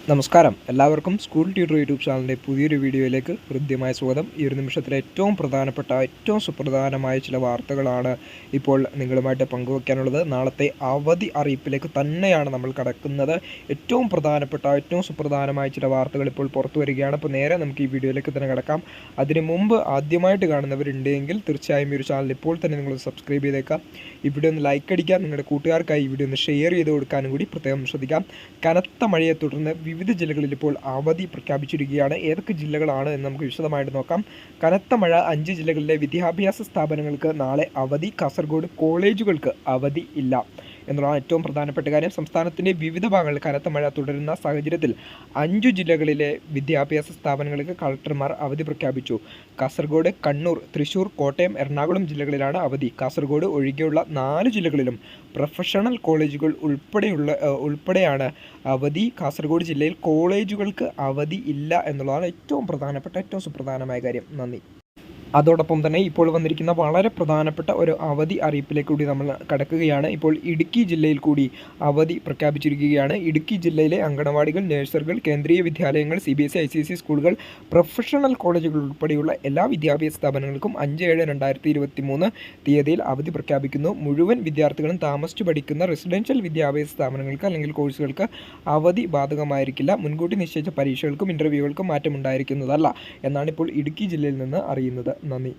നമസ്കാരം, എല്ലാവർക്കും school tutor YouTube ചാനലിൻ്റെ പുതിയൊരു വീഡിയോയിലേക്ക് ഹൃദ്യമായ സ്വാഗതം. ഈ ഒരു നിമിഷത്തിലെ ഏറ്റവും പ്രധാനപ്പെട്ട ഏറ്റവും സുപ്രധാനമായ ചില വാർത്തകളാണ് ഇപ്പോൾ നിങ്ങളുമായിട്ട് പങ്കുവയ്ക്കാനുള്ളത്. നാളത്തെ അവധി അറിയിപ്പിലേക്ക് തന്നെയാണ് നമ്മൾ കടക്കുന്നത്. ഏറ്റവും പ്രധാനപ്പെട്ട ഏറ്റവും സുപ്രധാനമായ ചില വാർത്തകൾ ഇപ്പോൾ പുറത്തു വരികയാണ്. അപ്പോൾ നേരെ നമുക്ക് ഈ വീഡിയോയിലേക്ക് തന്നെ കിടക്കാം. അതിനു മുമ്പ് ആദ്യമായിട്ട് കാണുന്നവരുണ്ടെങ്കിൽ തീർച്ചയായും ഈ ഒരു ചാനൽ ഇപ്പോൾ തന്നെ നിങ്ങൾ സബ്സ്ക്രൈബ് ചെയ്തേക്കാം. ഈ വീഡിയോ ഒന്ന് ലൈക്ക് അടിക്കാൻ, നിങ്ങളുടെ കൂട്ടുകാർക്കായി ഈ വീഡിയോ ഒന്ന് ഷെയർ ചെയ്ത് കൊടുക്കാനും കൂടി പ്രത്യേകം ശ്രദ്ധിക്കാം. കനത്ത മഴയെ തുടർന്ന് വിവിധ ജില്ലകളിൽ ഇപ്പോൾ അവധി പ്രഖ്യാപിച്ചിരിക്കുകയാണ്. ഏതൊക്കെ ജില്ലകളാണ് എന്ന് നമുക്ക് വിശദമായിട്ട് നോക്കാം. കനത്ത മഴ 5 ജില്ലകളിലെ വിദ്യാഭ്യാസ സ്ഥാപനങ്ങൾക്ക് നാളെ അവധി. കാസർഗോഡ് കോളേജുകൾക്ക് അവധി ഇല്ല എന്നുള്ളതാണ് ഏറ്റവും പ്രധാനപ്പെട്ട കാര്യം. സംസ്ഥാനത്തിൻ്റെ വിവിധ ഭാഗങ്ങളിൽ കനത്ത മഴ തുടരുന്ന സാഹചര്യത്തിൽ 5 ജില്ലകളിലെ വിദ്യാഭ്യാസ സ്ഥാപനങ്ങൾക്ക് കളക്ടർമാർ അവധി പ്രഖ്യാപിച്ചു. കാസർഗോഡ്, കണ്ണൂർ, തൃശൂർ, കോട്ടയം, എറണാകുളം ജില്ലകളിലാണ് അവധി. കാസർഗോഡ് ഒഴികെയുള്ള 4 ജില്ലകളിലും പ്രൊഫഷണൽ കോളേജുകൾ ഉൾപ്പെടെയാണ് അവധി. കാസർഗോഡ് ജില്ലയിൽ കോളേജുകൾക്ക് അവധി ഇല്ല എന്നുള്ളതാണ് ഏറ്റവും പ്രധാനപ്പെട്ട ഏറ്റവും സുപ്രധാനമായ കാര്യം. നന്ദി. അതോടൊപ്പം തന്നെ ഇപ്പോൾ വന്നിരിക്കുന്ന വളരെ പ്രധാനപ്പെട്ട ഒരു അവധി അറിയിപ്പിലേക്ക് കൂടി നമ്മൾ കടക്കുകയാണ്. ഇപ്പോൾ ഇടുക്കി ജില്ലയിൽ കൂടി അവധി പ്രഖ്യാപിച്ചിരിക്കുകയാണ്. ഇടുക്കി ജില്ലയിലെ അങ്കണവാടികൾ, നഴ്സറികൾ, കേന്ദ്രീയ വിദ്യാലയങ്ങൾ, CBSE, ICSE സ്കൂളുകൾ, പ്രൊഫഷണൽ കോളേജുകൾ ഉൾപ്പെടെയുള്ള എല്ലാ വിദ്യാഭ്യാസ സ്ഥാപനങ്ങൾക്കും 5/7/2023 തീയതിയിൽ അവധി പ്രഖ്യാപിക്കുന്നു. മുഴുവൻ വിദ്യാർത്ഥികളും താമസിച്ചു പഠിക്കുന്ന റെസിഡൻഷ്യൽ വിദ്യാഭ്യാസ സ്ഥാപനങ്ങൾക്ക് അല്ലെങ്കിൽ കോഴ്സുകൾക്ക് അവധി ബാധകമായിരിക്കില്ല. മുൻകൂട്ടി നിശ്ചയിച്ച പരീക്ഷകൾക്കും ഇൻ്റർവ്യൂകൾക്കും മാറ്റമുണ്ടായിരിക്കുന്നതല്ല എന്നാണ് ഇപ്പോൾ ഇടുക്കി ജില്ലയിൽ നിന്ന് അറിയുന്നത്. നന്ദി.